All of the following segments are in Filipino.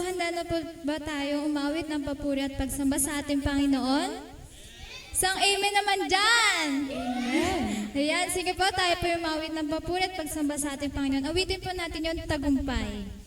handa na po ba tayo umawit ng papuri at pagsamba sa ating Panginoon? Sang amen naman dyan! Amen! Ayan, sige po, tayo po umawit ng papuri at pagsamba sa ating Panginoon. Awitin po natin yung tagumpay.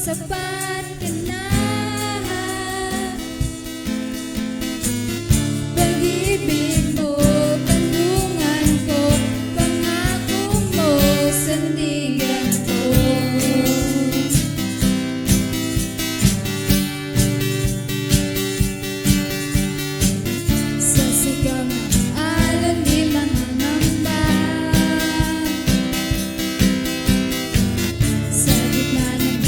Sapat ka na, pag-ibig mo, kandungan ko, pangako mo, sandigan ko. Sa sigaw ng alon di mangangamba, sa gitna ng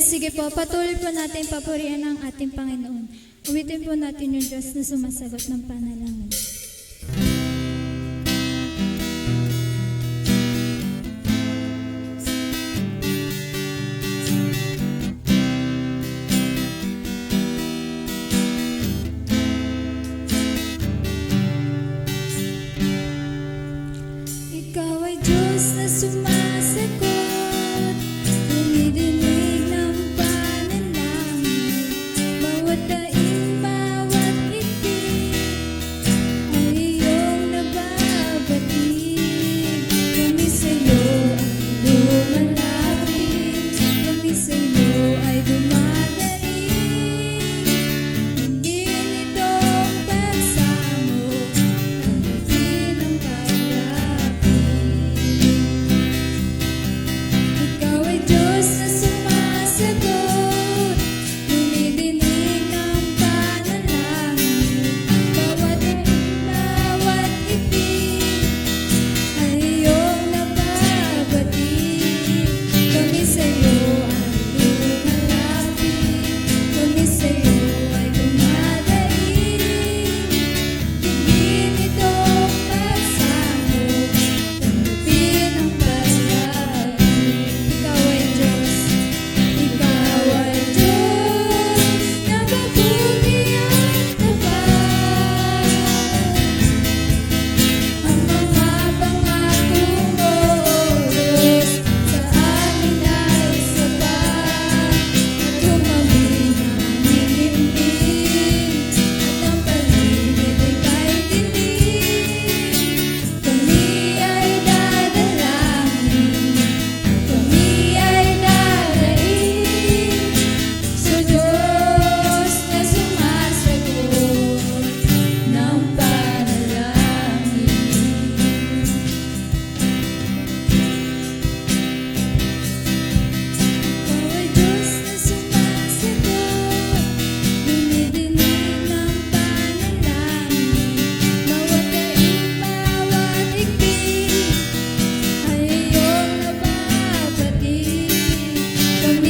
sige po, patuloy po natin papurihan ang ating Panginoon. Uwitin po natin yung Diyos na sumasagot ng panalangin. Ikaw ay Diyos na sumasagot, umidin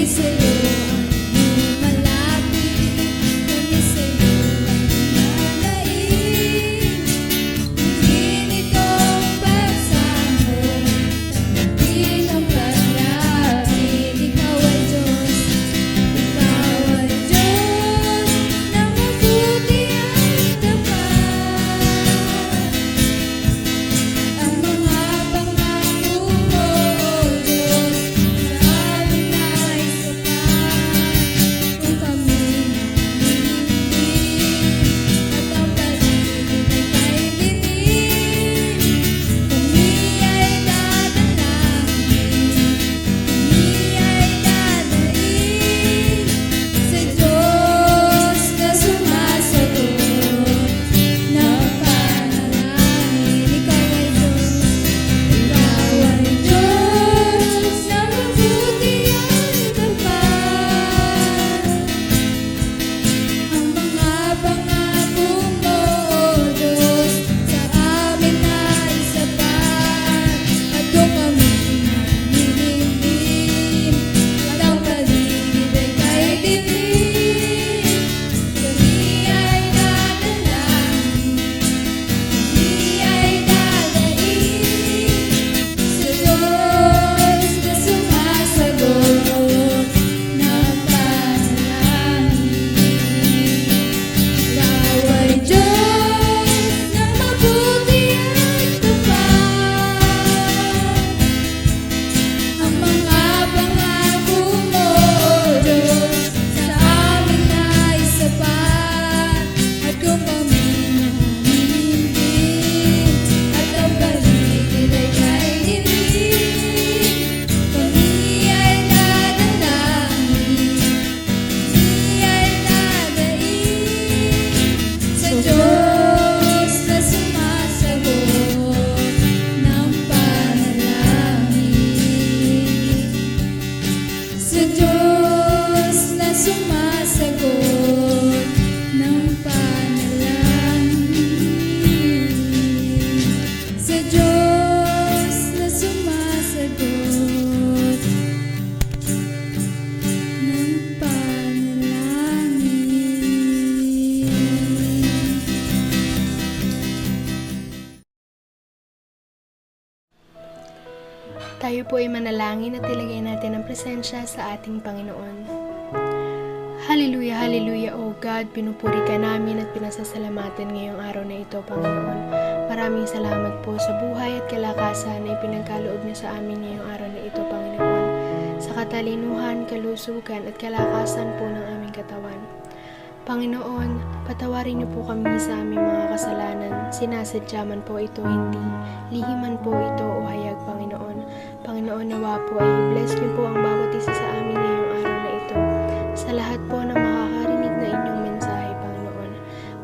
sa'yo ay lumalapit, kami sa'yo ay nananaig. Hingin itong pagsamo, tampin ang panalangin. Ikaw ay Diyos na mabuti at tapat. Ang mga pangako mo, O Diyos, sa amin ay sapat. Kung kami naninindig at ang paligid ay kay dilim, kami ay dadalangin, kami ay dadaig sa Diyos na sumasagot ng panalangin. Ikaw ay Diyos na mabuti at tapat. Ang mga pangako mo, O Diyos, sa amin ay sapat. At kung kami naninindig at ang paligid ay kay dilim, kami ay dadalangin, kami ay dadaig sa Diyos na sumasagot ng panalangin. Ikaw ay Diyos na mabuti at tapat. Ang mga pangako mo, O Diyos, sa amin ay sapat. At kung kami naninindig at ang paligid ay kay dilim, kami ay dadalangin, kami ay dadaig sa Diyos na sumasagot ng panalangin. Sa Diyos na sumasagot ng panalangin. Sa Diyos na sumasagot ng panalangin. Tayo po ay manalangin at ilagay natin ang presensya sa ating Panginoon. Hallelujah, hallelujah, O God, pinupuri ka namin at pinasasalamatan ngayong araw na ito, Panginoon. Maraming salamat po sa buhay at kalakasan na ipinagkaloob niyo sa amin ngayong araw na ito, Panginoon. Sa katalinuhan, kalusugan at kalakasan po ng aming katawan. Panginoon, patawarin niyo po kami sa aming mga kasalanan. Sinasadya man po ito, hindi. Lihiman po ito o hayag, Panginoon. Panginoon, nawa po ay i-bless niyo po ang bawat isa sa amin ngayong araw na ito. Sa lahat po na makakarinig na inyong mensahe, Panginoon.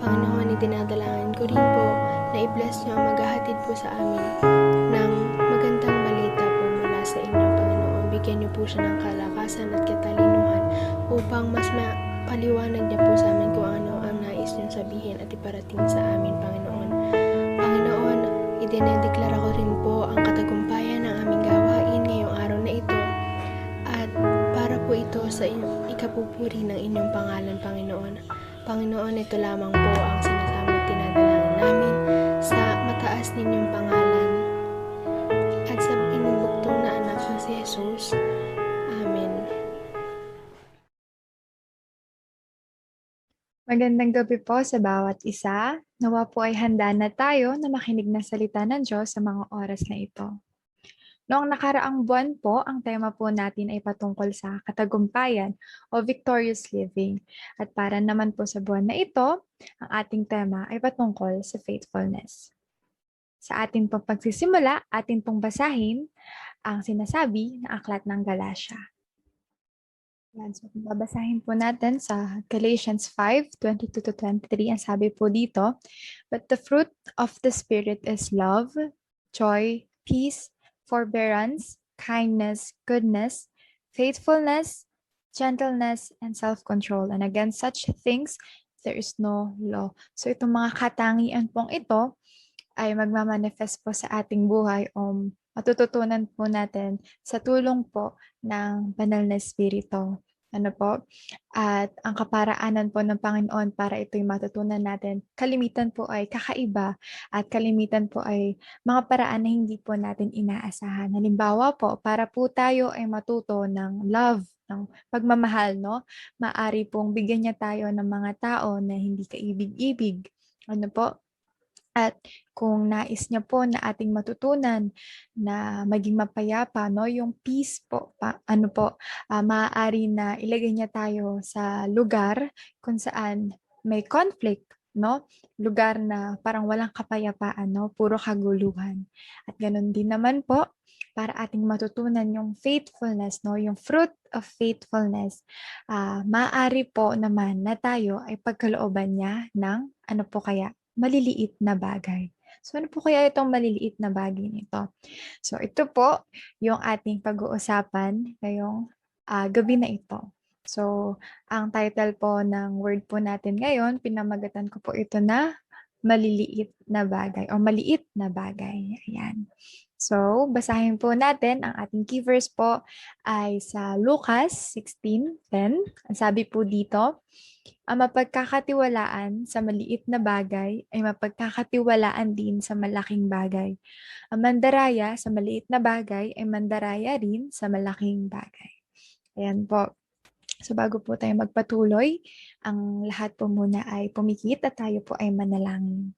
Panginoon, idinadalangin ko rin po na i-bless niyo ang maghahatid po sa amin ng magandang balita po mula sa inyo, Panginoon. Bigyan niyo po siya ng kalakasan at katalinuhan upang mas paliwanag niya po sa amin kung ano ang nais niyong sabihin at iparating sa amin, Panginoon. Panginoon, idinedeklara ko rin po ang katagumpayan ng aming gawain ngayong araw na ito at para po ito sa ikapupuri ng inyong pangalan, Panginoon. Panginoon, ito lamang po ang sinasamo at tinadalangin namin sa mataas ninyong pangalan at sa inyong buktong na anak na si Jesus. Amen. Magandang gabi po sa bawat isa. Nawa po ay handa na tayo na makinig ng salita ng Diyos sa mga oras na ito. Noong nakaraang buwan po, ang tema po natin ay patungkol sa katagumpayan o victorious living. At para naman po sa buwan na ito, ang ating tema ay patungkol sa faithfulness. Sa ating pong pagsisimula, atin pong basahin ang sinasabi ng aklat ng Galatia. Yan, so babasahin po natin sa Galatians 5:22-23. Ang sabi po dito, "But the fruit of the Spirit is love, joy, peace, forbearance, kindness, goodness, faithfulness, gentleness, and self-control. And against such things, there is no law." So itong mga katangian pong ito ay magmamanifest po sa ating buhay o matututunan po natin sa tulong po ng banal na Espiritu. Ano po? At ang kaparaanan po ng Panginoon para ito'y matutunan natin, kalimitan po ay kakaiba at kalimitan po ay mga paraan na hindi po natin inaasahan. Halimbawa po, para po tayo ay matuto ng love, ng pagmamahal, no? Maari pong bigyan niya tayo ng mga tao na hindi kaibig-ibig. Ano po? At kung nais niya po na ating matutunan na maging mapayapa, no, yung peace po, maaari na ilagay niya tayo sa lugar kung saan may conflict, no? Lugar na parang walang kapayapaan, no? Puro kaguluhan. At ganun din naman po para ating matutunan yung faithfulness, no? Yung fruit of faithfulness. Maaari po naman na tayo ay pagkalooban niya ng ano po kaya? Maliliit na bagay. So ano po kaya itong maliliit na bagay nito? So ito po yung ating pag-uusapan ngayong gabi na ito. So ang title po ng word po natin ngayon, pinamagatan ko po ito na maliliit na bagay o maliit na bagay. Ayan. So, basahin po natin ang ating key verse po ay sa Lucas 16:10. Ang sabi po dito, ang mapagkakatiwalaan sa maliit na bagay ay mapagkakatiwalaan din sa malaking bagay. Ang mandaraya sa maliit na bagay ay mandaraya rin sa malaking bagay. Ayan po. So bago po tayo magpatuloy, ang lahat po muna ay pumikit at tayo po ay manalangin.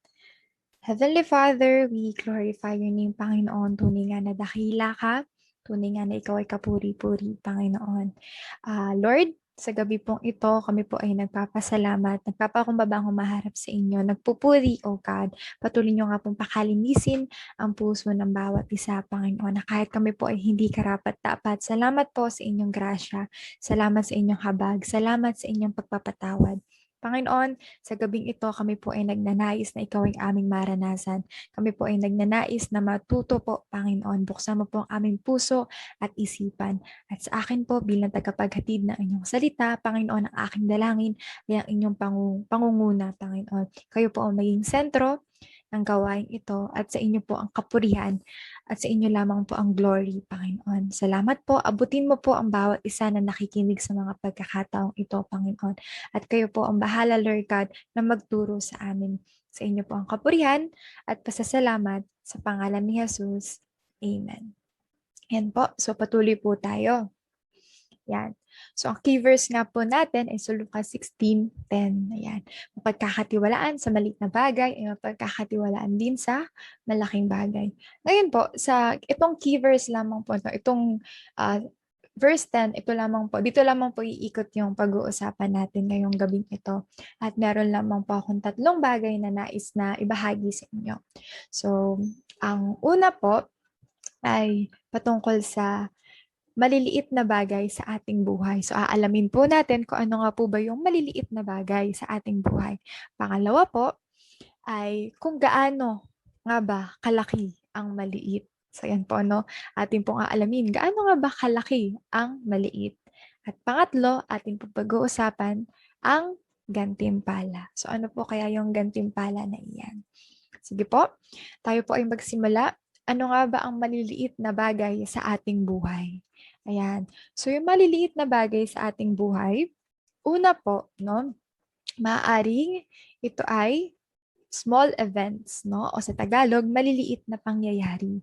Heavenly Father, we glorify your name, Panginoon. Tunay nga na dakila ka. Tunay nga na ikaw ay kapuri-puri, Panginoon. Lord, sa gabi pong ito, kami po ay nagpapasalamat, nagpapakumbabang humaharap sa inyo, nagpupuri, O God. Patuloy nyo nga pong pakalinisin ang puso ng bawat isa, Panginoon, na kahit kami po ay hindi karapat-dapat. Salamat po sa inyong grasya. Salamat sa inyong habag. Salamat sa inyong pagpapatawad. Panginoon, sa gabing ito, kami po ay nagnanais na ikaw ang aming maranasan. Kami po ay nagnanais na matuto po, Panginoon. Buksan mo po ang aming puso at isipan. At sa akin po, bilang tagapaghatid ng inyong salita, Panginoon, ang aking dalangin ay ang inyong pangunguna, Panginoon. Kayo po ang maging sentro ng gawain ito at sa inyo po ang kapurihan at sa inyo lamang po ang glory, Panginoon. Salamat po. Abutin mo po ang bawat isa na nakikinig sa mga pagkakataong ito, Panginoon. At kayo po ang bahala, Lord God, na magturo sa amin. Sa inyo po ang kapurihan at pasasalamat sa pangalan ni Jesus. Amen. Yan po. So patuloy po tayo. Yan. So, ang key verse nga po natin ay sa Lucas 16:10. Ayan. Mapagkakatiwalaan sa maliit na bagay ay mapagkakatiwalaan din sa malaking bagay. Ngayon po, sa itong key verse lamang po, itong verse 10, ito lamang po, dito lamang po iikot yung pag-uusapan natin ngayong gabing ito. At meron lamang po akong 3 bagay na nais na ibahagi sa inyo. So, ang una po ay patungkol sa maliliit na bagay sa ating buhay. So, aalamin po natin kung ano nga po ba yung maliliit na bagay sa ating buhay. Pangalawa po ay kung gaano nga ba kalaki ang maliit. So, yan po, no? Atin pong aalamin, gaano nga ba kalaki ang maliit. At pangatlo, ating pong pag-uusapan ang gantimpala. So, ano po kaya yung gantimpala na iyan? Sige po, tayo po ay magsimula. Ano nga ba ang maliliit na bagay sa ating buhay? Ayan. So, yung maliliit na bagay sa ating buhay, una po, no, maaaring ito ay small events, no? O sa Tagalog, maliliit na pangyayari.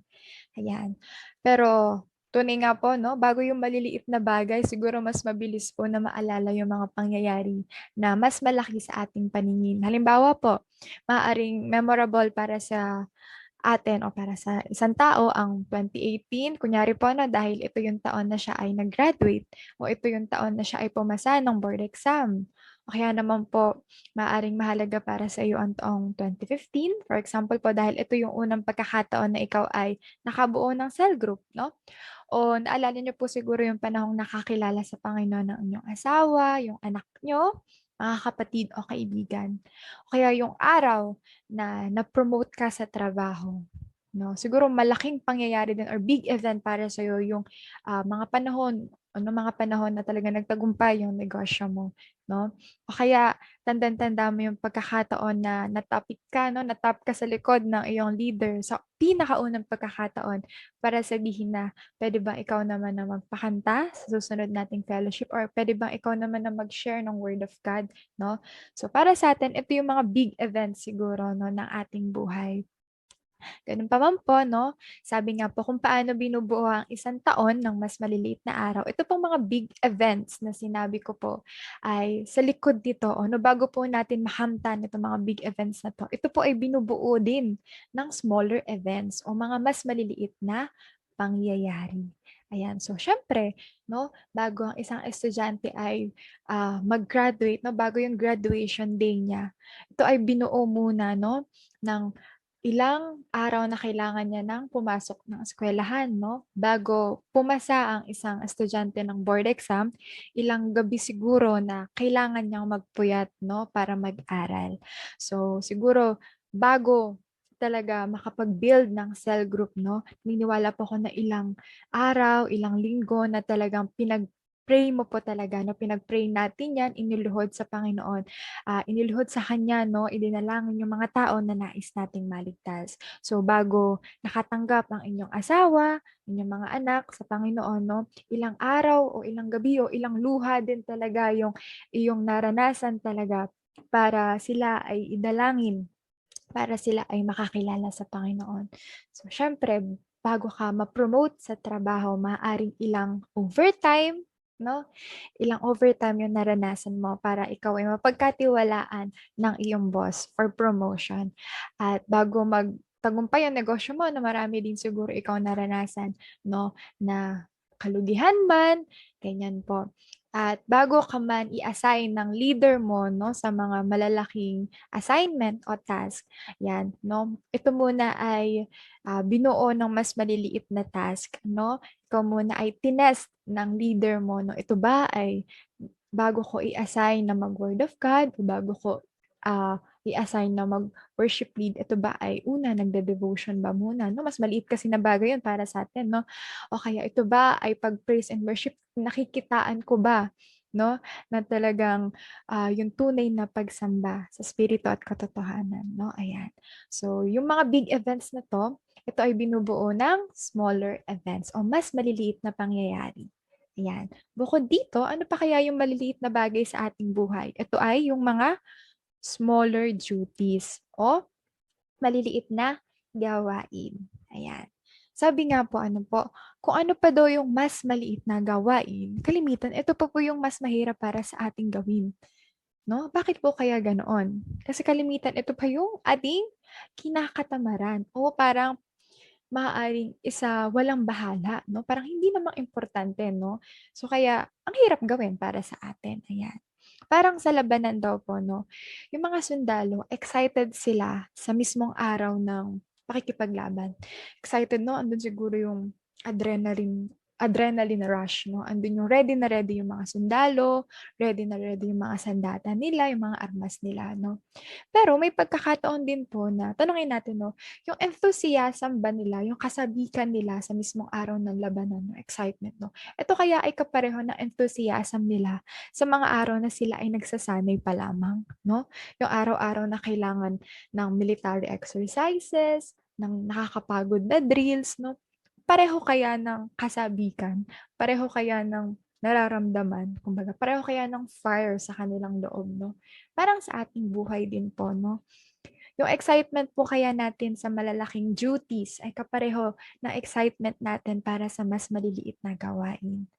Ayan. Pero, tunay nga po, no, bago yung maliliit na bagay, siguro mas mabilis po na maalala yung mga pangyayari na mas malaki sa ating paningin. Halimbawa po, maaaring memorable para sa atin o para sa isang tao ang 2018, kunyari po na dahil ito yung taon na siya ay nag-graduate o ito yung taon na siya ay pumasa ng board exam. O kaya naman po, maaring mahalaga para sa iyo ang taong 2015. For example po, dahil ito yung unang pagkakataon na ikaw ay nakabuo ng cell group, no? O naalala niyo po siguro yung panahong nakakilala sa Panginoon ng inyong asawa, yung anak niyo, mga kapatid o kaibigan. O kaya yung araw na na-promote ka sa trabaho. No? Siguro malaking pangyayari din or big event para sa iyo yung mga panahon o noong mga panahon na talaga nagtagumpay yung negosyo mo, no? O kaya tandang-tanda mo yung pagkakataon na natapik ka, no? Natap ka sa likod ng iyong leader sa pinakaunang pagkakataon para sabihin na pwede ba ikaw naman na magpakanta sa susunod nating fellowship or pwede bang ikaw naman na mag-share ng word of God, no? So para sa atin, ito yung mga big events siguro, no, ng ating buhay. Ganun pa man po, no? Sabi nga po kung paano binubuo ang isang taon ng mas maliliit na araw. Ito pong mga big events na sinabi ko po ay sa likod nito, no, bago po natin mahamtan itong mga big events na to, ito po ay binubuo din ng smaller events o mga mas maliliit na pangyayari. Ayan. So, syempre, no, bago ang isang estudyante ay mag-graduate, no, bago yung graduation day niya, ito ay binuo muna, no, ng ilang araw na kailangan niya nang pumasok ng eskwelahan, no? Bago pumasa ang isang estudyante ng board exam, ilang gabi siguro na kailangan niyang magpuyat, no, para mag-aral. So, siguro bago talaga makapag-build ng cell group, no, naniniwala po ako na ilang araw, ilang linggo na talagang pinag-pray mo po talaga, no, pinag-pray natin yan, iniluhod sa Panginoon, iniluhod sa Kanya, no, idinalangin yung mga tao na nais nating maligtas. So bago nakatanggap ang inyong asawa, inyong mga anak sa Panginoon, no, ilang araw o ilang gabi o ilang luha din talaga yung iyong naranasan talaga para sila ay idalangin, para sila ay makakilala sa Panginoon. So syempre, bago ka ma-promote sa trabaho, maaaring ilang overtime, no? Ilang overtime yung naranasan mo para ikaw ay mapagkatiwalaan ng iyong boss for promotion. At bago magtagumpay ang negosyo mo na marami din siguro ikaw naranasan, no, na kalugihan man, ganyan po. At bago ka man i-assign ng leader mo, no, sa mga malalaking assignment o task, yan, no, ito muna ay binuo ng mas maliliit na task, no? Ikaw muna ay tinest ng leader mo, no? Ito ba ay bago ko i-assign na mag-word of God o bago ko i-assign na mag-worship lead, ito ba ay una, nagde-devotion ba muna, no? Mas maliit kasi na bagay yun para sa atin, no? O kaya ito ba ay pag-praise and worship, nakikitaan ko ba, no? Na talagang yung tunay na pagsamba sa spirito at katotohanan, no? Ayan. So, yung mga big events na to, ito ay binubuo ng smaller events o mas maliliit na pangyayari. Ayan. Bukod dito, ano pa kaya yung maliliit na bagay sa ating buhay? Ito ay yung mga smaller duties o maliliit na gawain. Ayan. Sabi nga po, ano po, kung ano pa daw yung mas maliit na gawain, kalimitan, ito pa po yung mas mahirap para sa ating gawin. No? Bakit po kaya ganoon? Kasi kalimitan, ito pa yung ating kinakatamaran o parang maaaring isa walang bahala, no? Parang hindi namang importante, no? So kaya ang hirap gawin para sa atin. Ayan. Parang sa labanan daw po, no? Yung mga sundalo, excited sila sa mismong araw ng pakikipaglaban. Excited, no? Andun siguro yung adrenaline rush, no? Andun yung ready na ready yung mga sundalo, ready na ready yung mga sandata nila, yung mga armas nila, no? Pero may pagkakataon din po na, tanungin natin, no, yung enthusiasm ba nila, yung kasabikan nila sa mismong araw ng labanan, no, excitement, no? Ito kaya ay kapareho ng enthusiasm nila sa mga araw na sila ay nagsasanay pa lamang, no? Yung araw-araw na kailangan ng military exercises, ng nakakapagod na drills, no? Pareho kaya ng kasabikan, pareho kaya ng nararamdaman, kumbaga, pareho kaya ng fire sa kanilang loob, no? Parang sa ating buhay din po, no? Yung excitement po kaya natin sa malalaking duties ay kapareho ng excitement natin para sa mas maliliit na gawain.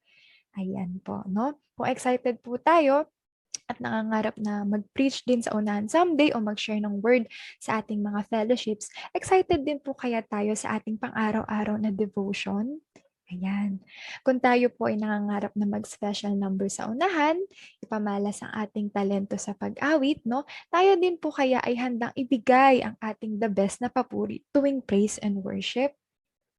Ayan po, no? Kung excited po tayo at nangangarap na mag-preach din sa unahan someday o mag-share ng word sa ating mga fellowships, excited din po kaya tayo sa ating pang-araw-araw na devotion? Ayan. Kung tayo po ay nangangarap na mag-special number sa unahan, ipamalas ang ating talento sa pag-awit, no? Tayo din po kaya ay handang ibigay ang ating the best na papuri tuwing praise and worship,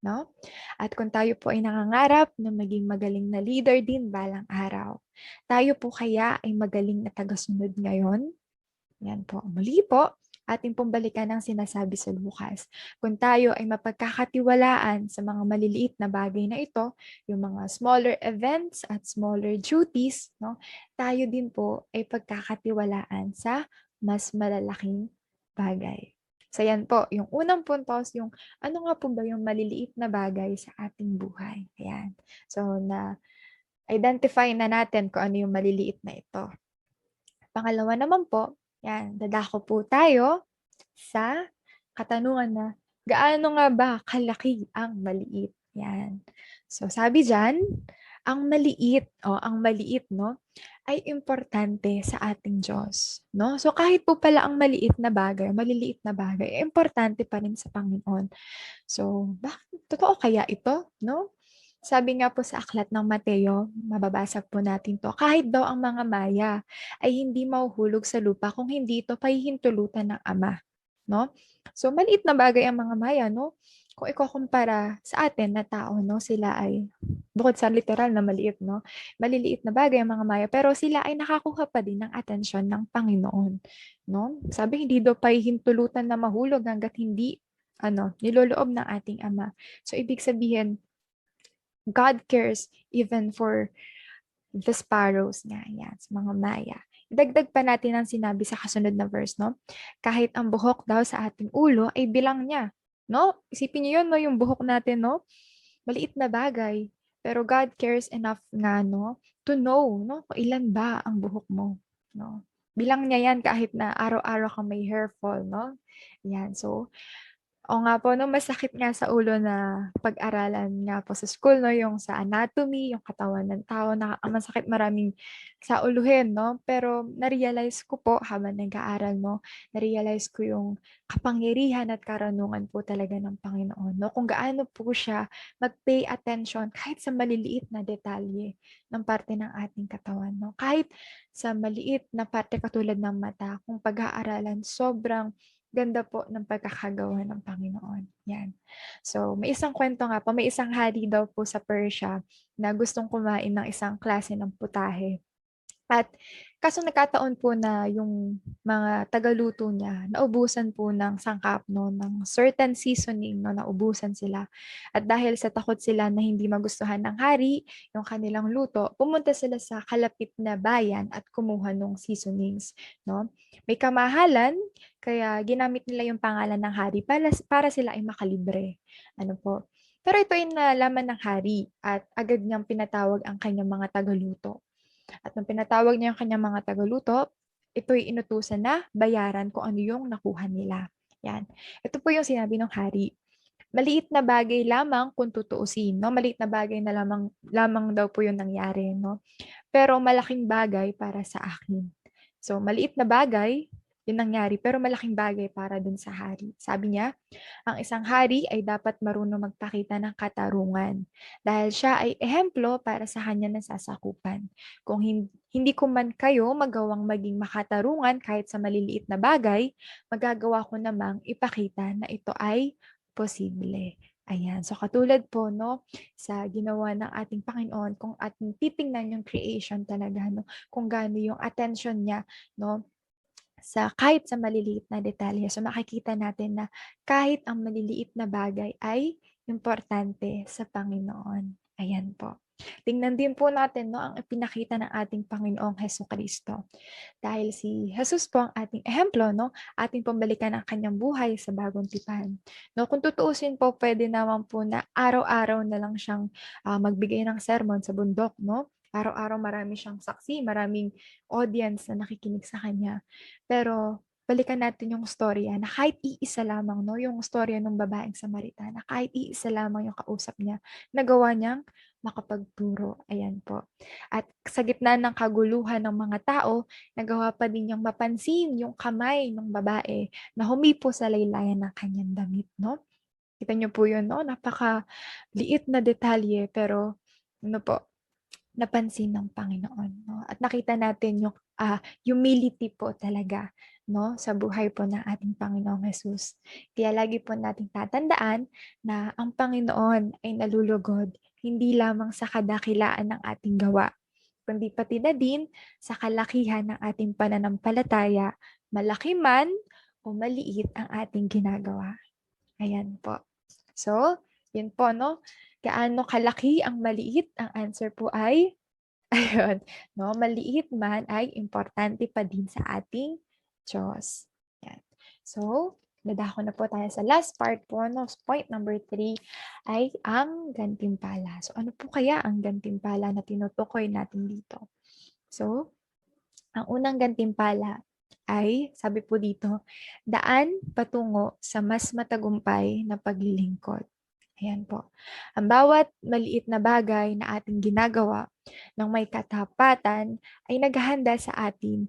no? At kung tayo po ay nangangarap na maging magaling na leader din balang araw, tayo po kaya ay magaling na tagasunod ngayon? Yan po. Muli po, ating pong balikan ang sinasabi sa Lucas. Kung tayo ay mapagkakatiwalaan sa mga maliliit na bagay na ito, yung mga smaller events at smaller duties, no, tayo din po ay pagkakatiwalaan sa mas malalaking bagay. So yan po, yung unang puntos, yung ano nga po ba yung maliliit na bagay sa ating buhay. Ayan. So na-identify na natin kung ano yung maliliit na ito. Pangalawa naman po, yan, dadako po tayo sa katanungan na gaano nga ba kalaki ang maliit? Yan. So sabi diyan, ang maliit, no, ay importante sa ating Diyos, no? So kahit po pala ang maliliit na bagay, ay importante pa rin sa Panginoon. So, bakit totoo kaya ito, no? Sabi nga po sa aklat ng Mateo, mababasa po natin to, kahit daw ang mga maya ay hindi mahuhulog sa lupa kung hindi ito pahihintulutan ng Ama, no? So maliit na bagay ang mga maya, no? Kung ikukumpara sa atin na tao, no, sila ay bukod sa literal na maliit, no, maliliit na bagay ang mga maya, pero sila ay nakakuha pa din ng atensyon ng Panginoon, no? Sabi hindi daw pahihintulutan na mahulog hangga't hindi niloloob ng ating Ama. So ibig sabihin, God cares even for the sparrows nga, yan, sa mga maya. Idagdag pa natin ang sinabi sa kasunod na verse, no? Kahit ang buhok daw sa ating ulo ay bilang niya, no? Isipin niyo yun, no? Yung buhok natin, no? Maliit na bagay. Pero God cares enough nga, no? To know, no? Kung ilan ba ang buhok mo, no? Bilang niya yan kahit na araw-araw kang may hair fall, no? Yan, so, o nga po, no, masakit nga sa ulo na pag-aralan nga po sa school, no, yung sa anatomy, yung katawan ng tao, masakit maraming sa uluhin, no, pero na-realize ko po habang nag-aaral, no, na-realize ko yung kapangyarihan at karunungan po talaga ng Panginoon, no, kung gaano po siya mag-pay attention kahit sa maliliit na detalye ng parte ng ating katawan, no, kahit sa maliit na parte katulad ng mata, kung pag-aaralan, sobrang ganda po ng pagkakagawa ng Panginoon. Yan. So, may isang kwento nga po, may isang hari daw po sa Persia na gustong kumain ng isang klase ng putahe. At kaso nagkataon po na yung mga tagaluto niya, naubusan po ng sangkap, no, ng certain seasoning, no, naubusan sila. At dahil sa takot sila na hindi magustuhan ng hari yung kanilang luto, pumunta sila sa kalapit na bayan at kumuha ng seasonings, no. May kamahalan, kaya ginamit nila yung pangalan ng hari para sila ay makalibre. Ano po? Pero ito ay nalaman ng hari at agad niyang pinatawag ang kanyang mga tagaluto. At nung pinatawag niya yung kanyang mga tagaluto, ito'y inutusan na bayaran kung ano yung nakuha nila. Yan. Ito po yung sinabi ng hari. Maliit na bagay lamang kung tutuusin, no? Maliit na bagay na lamang daw po yung nangyari, no? Pero malaking bagay para sa akin. So, maliit na bagay, yun nangyari, pero malaking bagay para dun sa hari. Sabi niya, ang isang hari ay dapat marunong magpakita ng katarungan dahil siya ay ehemplo para sa kanya nasasakupan. Kung hindi ko man kayo magawang maging makatarungan kahit sa maliliit na bagay, magagawa ko namang ipakita na ito ay posible. Ayan. So katulad po, no, sa ginawa ng ating Panginoon, kung ating titingnan yung creation talaga, no, kung gaano yung attention niya, no, kahit sa maliliit na detalye. So makikita natin na kahit ang maliliit na bagay ay importante sa Panginoon. Ayan po. Tingnan din po natin, no, ang ipinakita ng ating Panginoong Hesukristo. Dahil si Jesus po ang ating ehemplo, no, ating pambalikan ang kanyang buhay sa bagong tipan. No, kung tutuusin po, pwede naman po na araw-araw na lang siyang magbigay ng sermon sa bundok, no? Araw-araw marami siyang saksi, maraming audience na nakikinig sa kanya. Pero balikan natin yung storya na kahit iisa lamang, no, yung storya ng babaeng Samaritana, kahit iisa lamang yung kausap niya, nagawa niyang makapagturo. Ayan po. At sa gitna ng kaguluhan ng mga tao, nagawa pa din niyang mapansin yung kamay ng babae na humipo sa laylayan ng kanyang damit, no? Kita niyo po yun, no? Napaka-liit na detalye, pero ano po, napansin ng Panginoon, no? At nakita natin yung humility po talaga, no, sa buhay po ng ating Panginoong Jesus. Kaya lagi po nating tatandaan na ang Panginoon ay nalulugod hindi lamang sa kadakilaan ng ating gawa, kundi pati na din sa kalakihan ng ating pananampalataya, malaki man o maliit ang ating ginagawa? Ayan po. So, yun po, no? Gaano kalaki ang maliit? Ang answer po ay, ayun, no? Maliit man ay importante pa din sa ating Diyos. Yan. So, nadako na po tayo sa last part po, no? Point number 3 ay ang gantimpala. So, ano po kaya ang gantimpala na tinutukoy natin dito? So, ang unang gantimpala ay, sabi po dito, daan patungo sa mas matagumpay na paglilingkod. Ayan po. Ang bawat maliit na bagay na ating ginagawa ng may katapatan ay naghahanda sa atin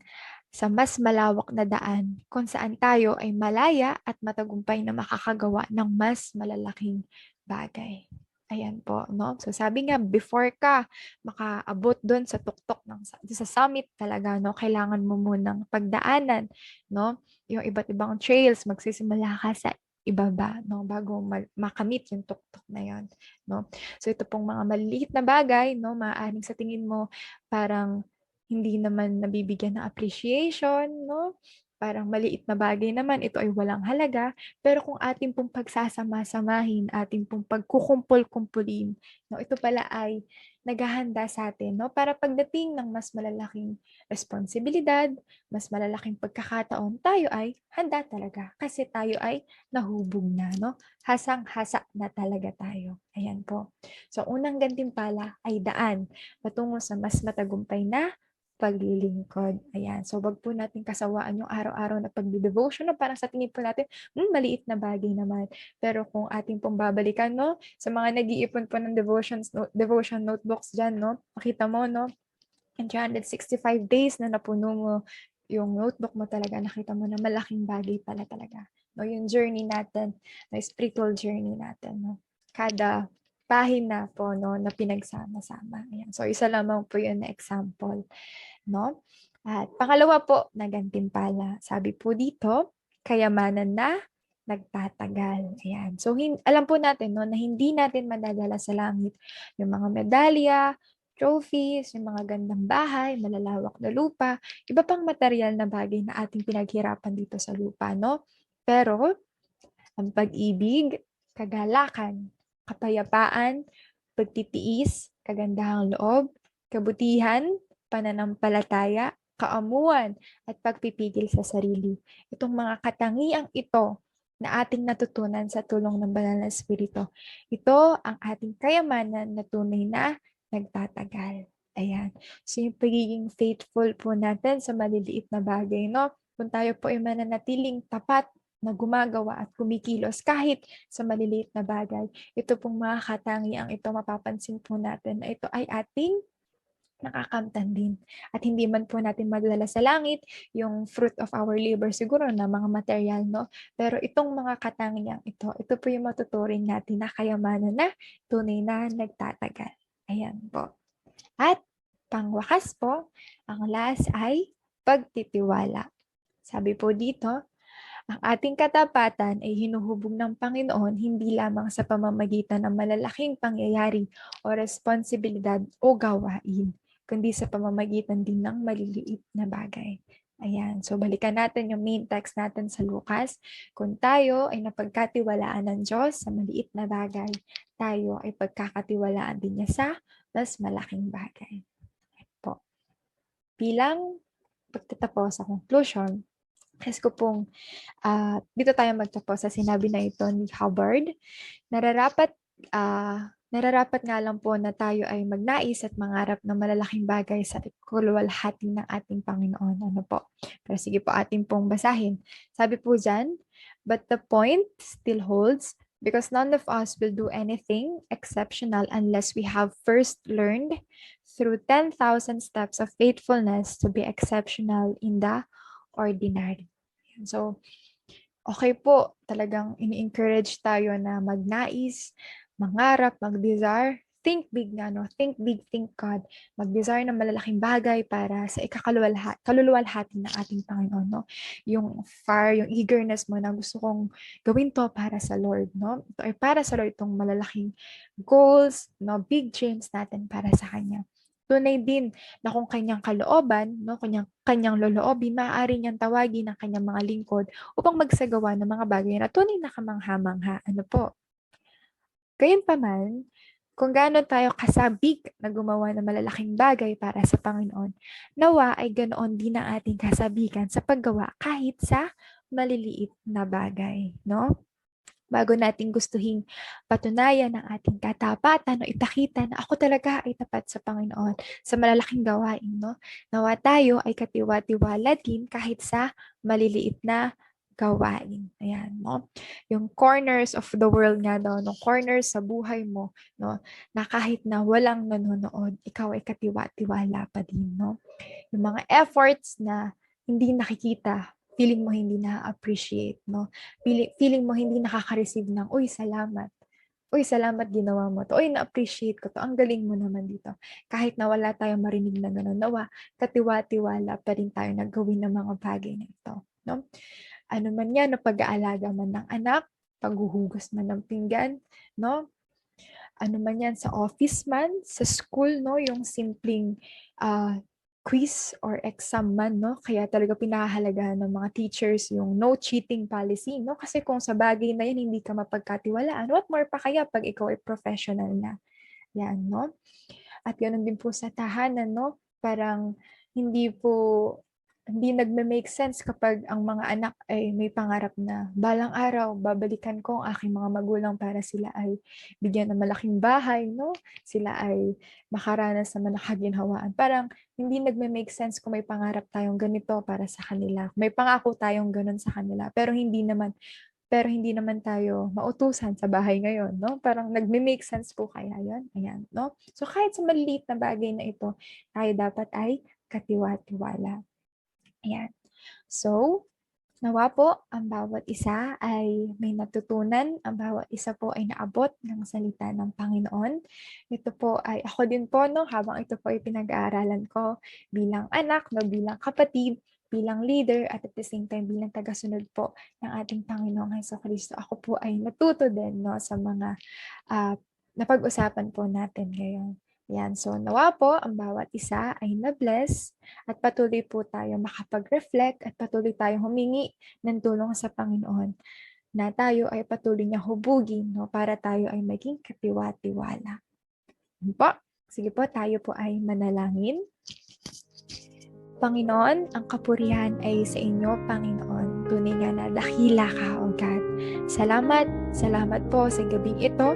sa mas malawak na daan kung saan tayo ay malaya at matagumpay na makakagawa ng mas malalaking bagay. Ayan po, no? So sabi nga, before ka makaabot doon sa tuktok sa summit talaga, no? Kailangan mo munang pagdaanan, no? Yung iba't ibang trails, magsisimula ka sa ibaba, no? Bago makamit yung tuktok na yon, no? So ito pong mga maliliit na bagay, no? Maaaring sa tingin mo parang hindi naman nabibigyan ng appreciation, no? Parang maliit na bagay naman, ito ay walang halaga. Pero kung ating pong pagsasama-samahin, ating pong pagkukumpul-kumpulin, no, ito pala ay naghahanda sa atin, no, para pagdating ng mas malalaking responsibilidad, mas malalaking pagkakataon, tayo ay handa talaga kasi tayo ay nahubog na, no? Hasang-hasa na talaga tayo. Ayan po. So, unang gantimpala ay daan patungo sa mas matagumpay na paglilingkod. Ayan. So, wag po natin kasawaan yung araw-araw na pagdi-devotion. No? Parang sa tingin po natin, maliit na bagay naman. Pero kung ating pong babalikan, no? Sa mga nag-iipon po ng devotion notebooks dyan, no? Makita mo, no? In 365 days na napuno mo yung notebook mo talaga, nakita mo na malaking bagay pala talaga. No? Yung journey natin, na spiritual journey natin, no? Kada pahina po, no, na pinagsama-sama. Ayan. So, isa lamang po yun na example, no? At pangalawa po, na gantimpala. Sabi po dito, kayamanan na nagtatagal. Ayan. So, alam po natin, no, na hindi natin madadala sa langit yung mga medalya, trophies, yung mga gandang bahay, malalawak na lupa, iba pang material na bagay na ating pinaghirapan dito sa lupa, no? Pero, ang pag-ibig, kagalakan, kapayapaan, pagtitiis, kagandahang loob, kabutihan, pananampalataya, kaamuan, at pagpipigil sa sarili. Itong mga katangiang ito na ating natutunan sa tulong ng Banal na Espiritu. Ito ang ating kayamanan na tunay na nagtatagal. Ayan. So yung pagiging faithful po natin sa maliliit na bagay, no? Kung tayo po ay mananatiling tapat na gumagawa at kumikilos kahit sa maliliit na bagay. Ito pong mga katangiang ito, mapapansin po natin na ito ay ating nakakamtan din. At hindi man po natin madala sa langit yung fruit of our labor siguro na mga material, no? Pero itong mga katangiang ito po yung matuturing natin na kayamanan na tunay na nagtatagal. Ayan po. At pangwakas po, ang last ay pagtitiwala. Sabi po dito, ang ating katapatan ay hinuhubog ng Panginoon hindi lamang sa pamamagitan ng malalaking pangyayari o responsibilidad o gawain, kundi sa pamamagitan din ng maliliit na bagay. Ayan. So, balikan natin yung main text natin sa Lucas. Kung tayo ay napagkatiwalaan ng Diyos sa maliit na bagay, tayo ay pagkakatiwalaan din niya sa mas malaking bagay. Po. Bilang pagtatapos sa conclusion, kasi ko pong dito tayo magtapos sa sinabi na ito ni Hubbard. Nararapat nga lang po na tayo ay magnais at mangarap ng malalaking bagay sa kuluwalhati ng ating Panginoon. Ano po? Pero sige po, ating pong basahin. Sabi po dyan, but the point still holds because none of us will do anything exceptional unless we have first learned through 10,000 steps of faithfulness to be exceptional in the ordinary. So, okay po, talagang ini-encourage tayo na magnais, mangarap, mag-desire, think big na, no? Think big, think God. Mag-desire ng malalaking bagay para sa kaluluwalhati ng ating Panginoon, no? Yung fire, yung eagerness mo na gusto kong gawin to para sa Lord, no? Ito ay para sa Lord itong malalaking goals, no? Big dreams natin para sa Kanya. Tunay din na kung kanyang kalooban, no, kanyang loloobin, maaari niyang tawagin ang kanyang mga lingkod upang magsagawa ng mga bagay na tunay na kamangha-mangha. Ano po? Gayunpaman, kung gaano tayo kasabik na gumawa ng malalaking bagay para sa Panginoon, nawa ay ganoon din ang ating kasabikan sa paggawa kahit sa maliliit na bagay, no? Bago nating gustuhin patunayan ang ating katapatan o ipakita na ako talaga ay tapat sa Panginoon sa malalaking gawain, no? Nawa tayo ay katiwa-tiwala din kahit sa maliliit na gawain. Ayan, no? Yung corners of the world nga, no? Yung corners sa buhay mo, no? Na kahit na walang nanonood, ikaw ay katiwa-tiwala pa din, no? Yung mga efforts na hindi nakikita, feeling mo hindi na-appreciate, no? Feeling mo hindi nakaka-receive ng, uy, salamat. Uy, salamat ginawa mo to. Uy, na-appreciate ko to. Ang galing mo naman dito. Kahit na wala tayong marinig na gano'n, nawa, katiwa-tiwala pa rin tayo na gawin ng mga bagay na ito, no? Ano man yan, no, pag-aalaga man ng anak, paghuhugas man ng pinggan, no? Ano man yan, sa office man, sa school, no? Yung simpleng quiz or exam man, no? Kaya talaga pinahahalagahan ng mga teachers yung no cheating policy, no? Kasi kung sa bagay na yan hindi ka mapagkatiwalaan, what more pa kaya pag ikaw ay professional na? Yan, no? At ganoon din po sa tahanan, no? Parang hindi nagme-make sense kapag ang mga anak ay may pangarap na balang araw, babalikan ko ang aking mga magulang para sila ay bigyan ng malaking bahay, no? Sila ay makaranas sa manakaginhawaan. Parang hindi nagme-make sense kung may pangarap tayong ganito para sa kanila. May pangako tayong ganun sa kanila, pero hindi naman tayo mautusan sa bahay ngayon, no? Parang nagme-make sense po kaya yun? Ayan, no? So kahit sa maliliit na bagay na ito, tayo dapat ay katiwa-tiwala. Ayan. So, nawa po ang bawat isa ay may natutunan, ang bawat isa po ay naabot ng salita ng Panginoon. Ito po ay ako din po, no, habang ito po ay pinag-aaralan ko bilang anak, no, bilang kapatid, bilang leader, at the same time bilang tagasunod po ng ating Panginoong Jesucristo. Ako po ay natuto din, no, sa mga napag-usapan po natin ngayon. Yan, so nawa po ang bawat isa ay na-bless at patuloy po tayo makapag-reflect at patuloy tayong humingi ng tulong sa Panginoon na tayo ay patuloy niya hubugin, no, para tayo ay maging katiwa-tiwala. Po, sige po, tayo po ay manalangin. Panginoon, ang kapurihan ay sa inyo, Panginoon. Tunay nga na dakila ka, O God. Salamat po sa gabing ito.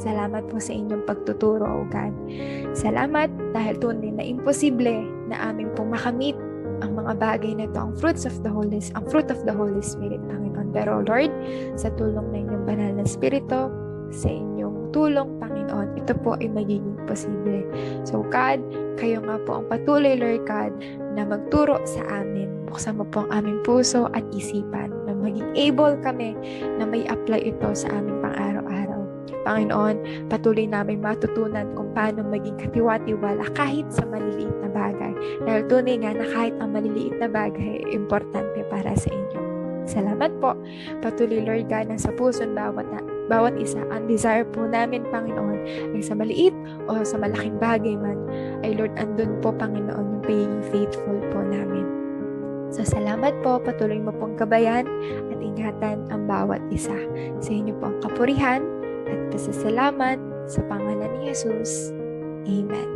Salamat po sa inyong pagtuturo, O God. Salamat dahil tunay na imposible na aming pong makamit ang mga bagay na ito, ang fruit of the Holy Spirit, Panginoon. Pero Lord, sa tulong ng inyong banal na Espiritu, sa inyong tulong, Panginoon, ito po ay magiging posible. So God, kayo nga po ang patuloy, Lord God, na magturo sa amin. Buksan mo po ang aming puso at isipan na maging able kami na may apply ito sa aming pang-araw-araw. Panginoon, patuloy namin matutunan kung paano maging katiwa-tiwala kahit sa maliliit na bagay. Dahil tunay nga na kahit ang maliliit na bagay ay importante para sa inyo. Salamat po. Patuloy, Lord God, na sa puso bawat isa, ang desire po namin, Panginoon, ay sa maliit o sa malaking bagay man, ay Lord, andun po, Panginoon, yung pagiging faithful po namin. So, salamat po. Patuloy mo pong gabayan at ingatan ang bawat isa. Sa inyo po ang kapurihan at pasasalamat sa pangalan ni Jesus. Amen.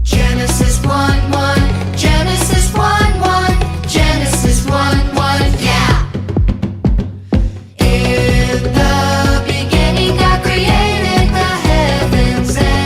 Genesis 1:1, Genesis 1:1, Genesis 1:1, yeah. In the beginning, God created the heavens and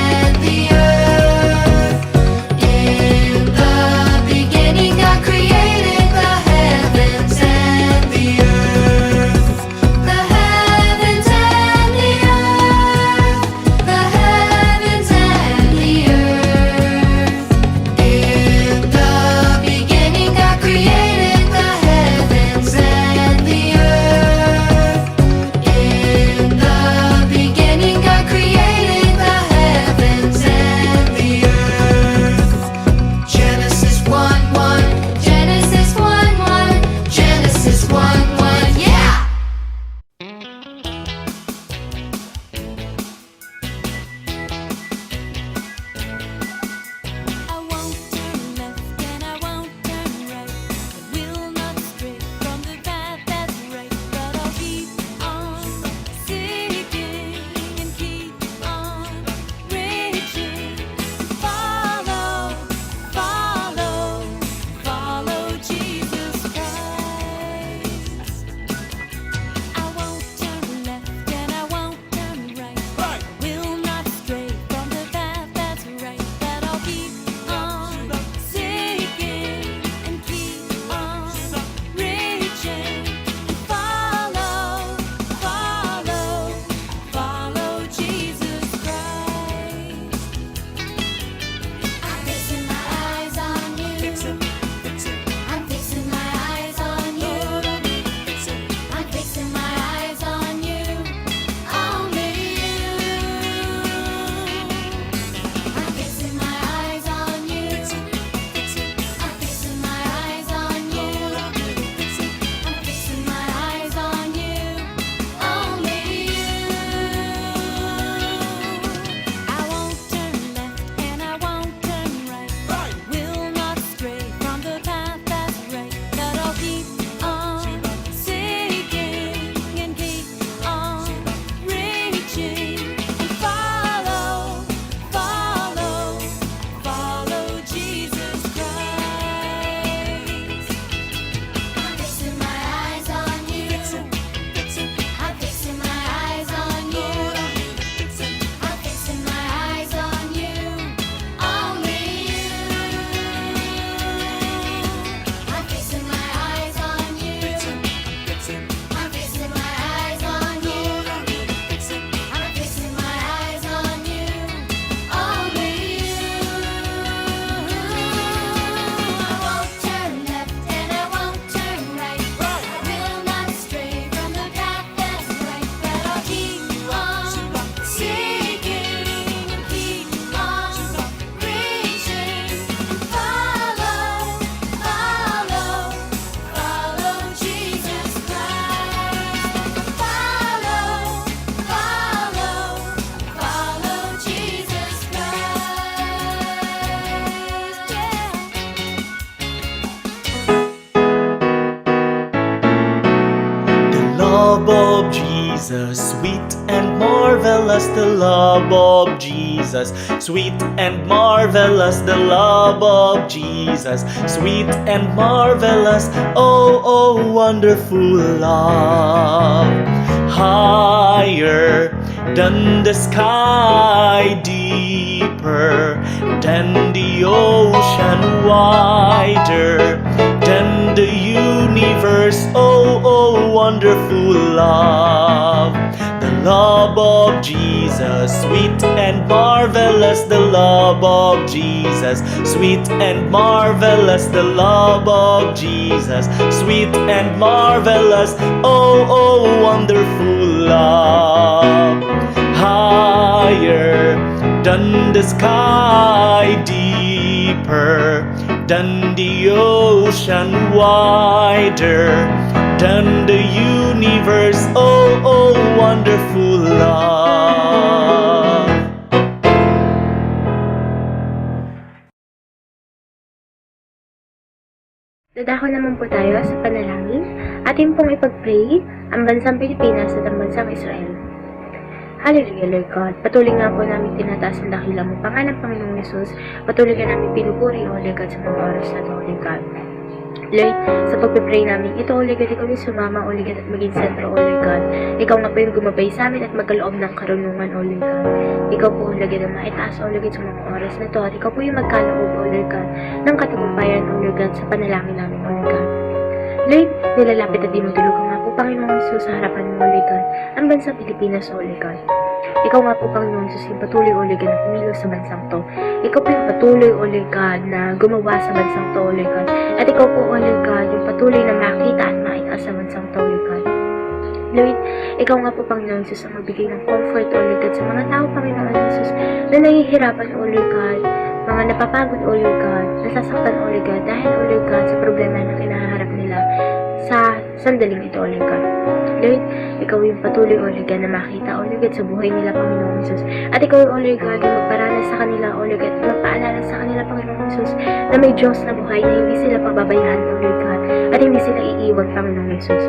love of Jesus, sweet and marvelous, the love of Jesus, sweet and marvelous, the love of Jesus, sweet and marvelous, oh, oh, wonderful love. Higher than the sky, deeper than the ocean, wider than the universe, oh, oh, wonderful love. The love of Jesus, sweet and marvelous, the love of Jesus, sweet and marvelous, the love of Jesus, sweet and marvelous, oh, oh, wonderful love. Higher than the sky, deeper than the ocean, wider than the universe, oh, oh, wonderful love. Dadako naman po tayo sa panalangin. Atin pong ipag-pray ang bansang Pilipinas at ang bansang Israel. Hallelujah, Lord God. Patuloy nga po namin tinataas ang dakila mo. Pangalan Panginoong Yesus, patuloy ka namin pinupuri, O Lord God, sa mga oras na ito, O Lord God. Lord, sa pagpipray namin ito, O Lord God, ikaw yung sumama, O Lord God, at maging sentro, O Lord God. Ikaw nga po yung gumabay sa amin at magkaloob ng karunungan, O Lord God. Ikaw po, O Lord God, ang maitaas, O Lord God, sa mga oras na ito. At ikaw po yung magkaloob, O Lord God, ng katagumpayan, O Lord God, sa panalangin namin, O Lord God. Lord, nilalapit at dinudulugan nga po, Panginoong Yesus, sa harapan mo, O Lord God, ang bansang Pilipinas, O Lord God. Ikaw nga po, Panginoong Jesus, yung patuloy, O Lord God, na kumilos sa bansang to. Ikaw po yung patuloy, O Lord God, na gumawa sa bansang to, O Lord God. At ikaw po, O Lord God, yung patuloy na makita at maitaas sa bansang to, O Lord God. Lord, ikaw nga po, Panginoong Jesus, ang magbigay ng comfort, O Lord God, sa mga tao, Panginoong Jesus, na nahihirapan, O Lord God, mga napapagod, O Lord God, nasasaktan, O Lord God, dahil, O Lord God, sa problema na kinaharap nila sa sandaling ito, O Lord God. Lord, ikaw yung patuloy, O Lord God, na makita, O Lord God, sa buhay nila, Panginoong Jesus. At ikaw, O Lord God, yung magparanas sa kanila, O Lord God, at magpaalala sa kanila, Panginoong Jesus, na may Diyos na buhay, na hindi sila pababayaan, O Lord God, at hindi sila iiwan, Panginoong Jesus.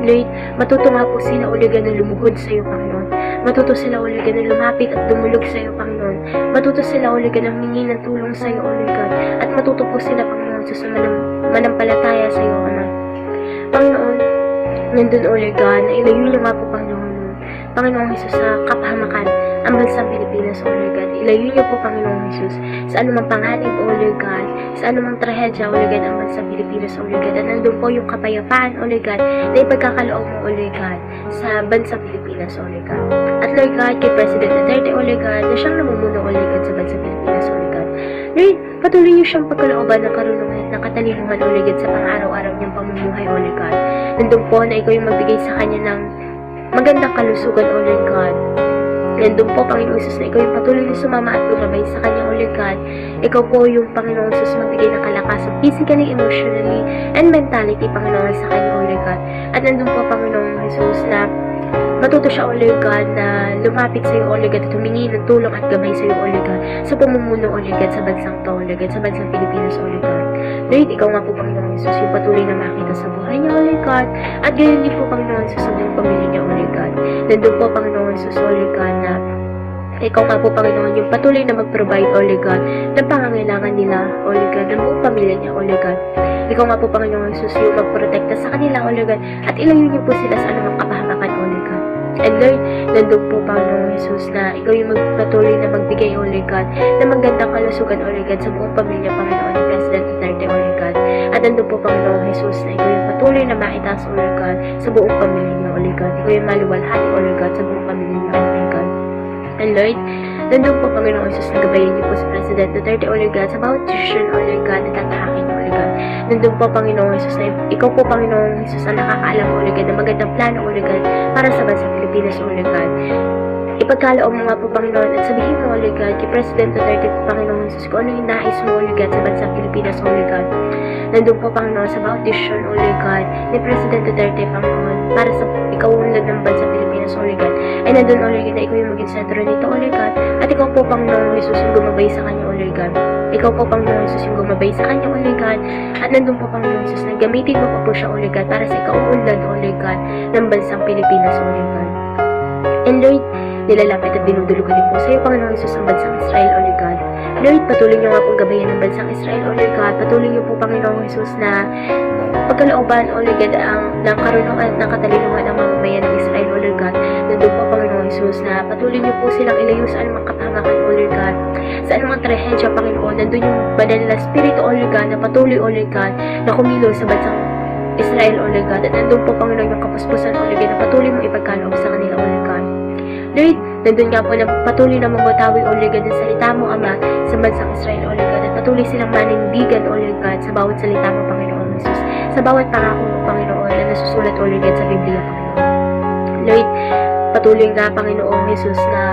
Lord, matuto nga po sila, O Lord God, na lumuhod sa iyo, Panginoon. Matuto sila, O Lord God, na lumapit at dumulog sa iyo, Panginoon. Matuto sila, O Lord God, na humingi ng tulong sa iyo, O Lord God. At matuto po sila, Panginoon, sa manampalataya sa iyo, Ama. Panginoon, nandun, O Lord God, na ilayo niyo nga po, Panginoong Jesus, sa kapahamakan ang bansang Pilipinas, O Lord God. Ilayo niyo po, Panginoong Jesus, sa anumang panganib, O Lord God, sa anumang trahedya, O Lord God, ang bansang Pilipinas, O Lord God. At nandun po yung kapayapaan, O Lord God, na ipagkakaloob mo, O Lord God, sa bansang Pilipinas, O Lord God. At Lord God, kay President Duterte, O Lord God, na siyang namumuno, O Lord God, sa bansang Pilipinas, O Lord God. Lord, patuloy niyo siyang pagkalooban ng karunungan at ng katalinuhan, O Lord God, sa pang-araw-araw niyang pamumuhay, O Lord God. Nandun po na ikaw yung magbigay sa kanya ng magandang kalusugan, O Lord God. Nandun po, Panginoong Jesus, na ikaw yung patuloy na sumama at gumabay sa kanya, O Lord God. Ikaw po yung Panginoong Jesus magbigay ng kalakasan physically, emotionally, and mentality, Panginoon, sa kanya, O Lord God. At nandun po, Panginoong Jesus, na matuto siya, O Lord God, na lumapit sa iyo, O Lord God, at humingi ng tulong at gabay sa iyo, O Lord God, sa pamumuno, O Lord God, sa bansang to, O Lord God, sa bansang Pilipinas, O Lord God. Lord, ikaw nga po, Panginoong Jesus, yung patuloy na makita sa buhay niya, O Lord God, at gayon din po, Panginoong Jesus, sa buong pamilya niya, O Lord God. Nandun po, Panginoong Jesus, O Lord God, na ikaw nga po, Panginoon, yung patuloy na mag-provide, O Lord God, ng pangangailangan nila, O Lord God, ng buong pamilya niya, O Lord God. Ikaw nga po, Panginoong Jesus, yung magprotekta sa kanila, O Lord God, at ilayo niyo po sila sa anumang kapahamakan, O Lord God. And Lord, nandun po, Panginoong Jesus, na ikaw yung magpatuloy na magbigay, O Lord God, na magandang kalusugan, O Lord God, sa buong pamilya, Panginoon, ni President Duterte, O Lord God. At nandun po, Panginoong Jesus, na ikaw yung patuloy na maitaas, O Lord God, sa buong pamilya niya, O Lord God. Ikaw yung maluwalhati, O Lord God, sa buong pamilya niya, O Lord God. And Lord, nandun po, Panginoong Jesus, na gabayan niyo po sa President Duterte, O Lord God, sa bawat decision, O Lord God, na tatahakin niyo, O Lord God. Nandun po, Panginoong Jesus, na ikaw po, Panginoong Jesus, ang nakakaalam, O Lord God, na magandang plano, O Lord God, para sa bansang Pilipinas, O Lord God. Ipagkaloob mo nga po, Panginoon, at sabihin mo, O Lord God, kay President Duterte po, Panginoong Jesus, kung ano yung nais mo, O Lord God, sa bansang Pilipinas, O Lord God. Nandun po, Panginoon, sa bawat decision, O Lord God, ni President Duterte, Panginoon, para sa ikaunlad ng bansang Pilipinas, O Lord God. Ay nandun, O Lord God, na ikaw yung maging sentro nito, O Lord God, at ikaw po, Panginoong Jesus, yung gumabay sa kanya, O Lord God. Ikaw po, Panginoong Jesus, yung gumabay sa kanya, O Lord God. At nandun po, Panginoong Jesus, na gamitin mo pa po siya, O Lord God, para sa ikauunlad, O Lord God, ng bansang Pilipinas, O Lord God. And Lord, nilalapit at dinudulugan din po sa iyo, Panginoong Jesus, ang bansang Israel, O Lord God. Lord, patuloy niyo nga pong gabayan ng bansang Israel, O Lord God. Patuloy niyo po, Panginoong Jesus, na pagkalooban, O Lord God, ng karunungan, ng katalinuhan ng mamamayan ng Israel, O Lord God. Nandun po, Panginoong Jesus, na patuloy niyo po silang ilayo sa anumang kapahamakan, O Lord God. Sa anumang trahedya, Panginoon, nandun yung banal na Espiritu, O Lord God, na patuloy, O Lord God, na kumilos sa bansang Israel, O Lord God. At nandun po, Panginoon, yung kapuspusan, O Lord God, na patuloy mo ipagkaloob sa kanila, O Lord God. Lord, nandun nga po na patuloy na mamatawi, O Lord God, ng salita mo, Ama, sa bansang Israel, O Lord God. At patuloy silang manindigan, O Lord God, sa bawat salita mo, Panginoon Jesus. Sa bawat pangako mo, Panginoon, na nasusulat, O Lord God, sa Biblia, Panginoon. Lord, patuloy nga, Panginoong Jesus, na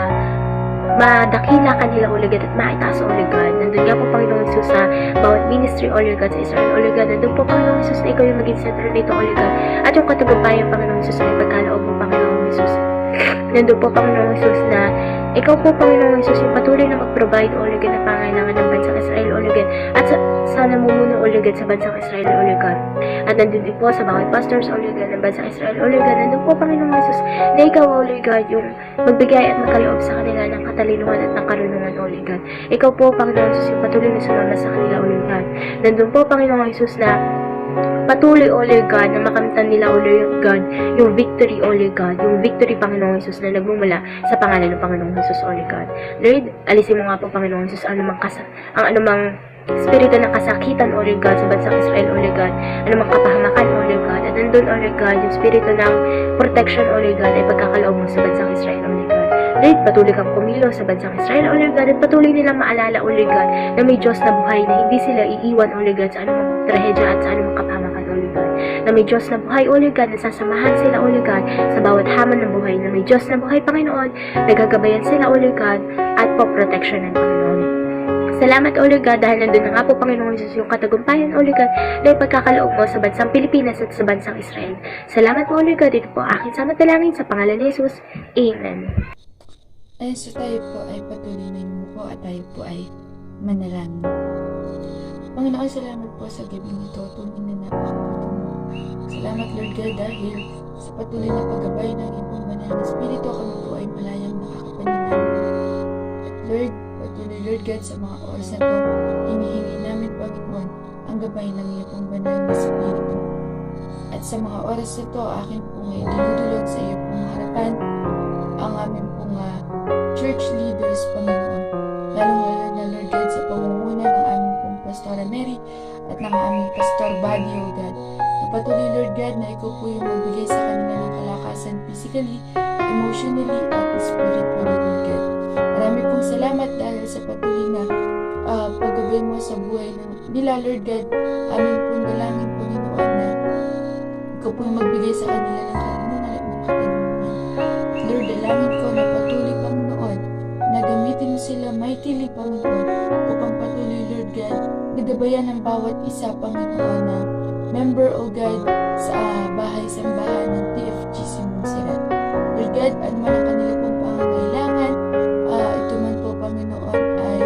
madakila kanila, O Lord God, at maitaas, O Lord God. Nandun nga po, Panginoong Jesus, sa bawat ministry, O Lord God, sa Israel, O Lord God. Nandun po, Panginoong Jesus, na ikaw yung maging sentro nito, O Lord God. At yung katagumpayan, Panginoong Jesus, na ipagkaloob mo, Panginoong Jesus. Nandun po, Panginoong Jesus, na ikaw po, Panginoong Jesus, yung patuloy na mag-provide, O Lord God, na pangailangan ng bansang Israel, O Lord God, at sa namumuno, O Lord God, sa bansang Israel, O Lord God. At nandun din po sa bawat pastors, O Lord God, ng bansang Israel, O Lord God. Nandun po, Panginoong Jesus, na ikaw, O Lord God, yung magbigay at magkaloob sa kanila ng katalinuhan at ng karunungan, O Lord God. Ikaw po, Panginoong Jesus, yung patuloy na sumama sa kanila, O Lord God. Nandun po, Panginoong Jesus, na patuloy, O Lord God, na makamtan nila, O Lord God, yung victory, O Lord God, yung victory, Panginoong Jesus, na nagmumula sa pangalan ng Panginoong Jesus, O Lord God. Lord, alisin mo nga po, Panginoong Jesus, ang anumang espiritu ng kasakitan, O Lord God, sa bansang Israel, O Lord God, anumang kapahamakan, O Lord God, at nandun, O Lord God, yung espiritu ng protection, O Lord God, ay pagkakaloob mo sa bansang Israel, O Lord God. Lord, patuloy kang kumilos sa bansang Israel, O Lord God, at patuloy nilang maalala, O Lord God, na may Diyos na buhay, na hindi sila iiwan, O Lord God, sa anumang trahedya at sa anumang kapahamakan, O Lord God. Na may Diyos na buhay, O Lord God, na sasamahan sila, O Lord God, sa bawat hamon ng buhay. Na may Diyos na buhay, Panginoon, nagagabayan sila, O Lord God, at po-protectionan, Panginoon. Salamat, O Lord God, dahil nandun na nga po, Panginoon Jesus, yung katagumpayan, O Lord God, na ipagkakaloob mo sa bansang Pilipinas at sa bansang Israel. Salamat po, O Lord God, ito po aking sanatalangin sa pangalan ni Jesus. Amen. Ay, so tayo po ay patuloy na yumuko at tayo po ay manalangin. Panginoon, salamat po sa gabi nito, tunay na napakabuti mo. Salamat, Lord God, dahil sa patuloy na paggabay ng iyong banal na Espiritu, kami po ay malayang nakakapaningan. At Lord, patuloy, Lord God, sa mga oras na ito, hinihingi namin, Panginoon, ang gabay ng iyong banal na Espiritu. At sa mga oras na ito, akin po ngayon dinudulog sa iyong pong harapan ang aming pong church leaders, Panginoon. Lalo ngayon na, Lord God, sa pamumuno ng aming pong Pastora Mary at ng aming Pastor Buddy, O God. Napatuloy, Lord God, na ikaw po yung magbigay sa kanila ng kalakasan physically, emotionally, at spiritually, Lord God. Marami pong salamat dahil sa patuloy na paggabay mo sa buhay nila, Lord God. Aming pong dalangin, Panginoon, na ikaw po yung magbigay sa kanila ng karunungan at ng katanungan. Lord, dalangin ko na patuloy, Panginoon, na gamitin mo sila mightily, Panginoon, upang patuloy, Lord God, nagabayan ng bawat isa, Panginoon, na member, O God, sa bahay-sambahan ng TFGC Montserrat. Lord God, ano man ang kanila pong pangangailangan, ito man po, Panginoon, ay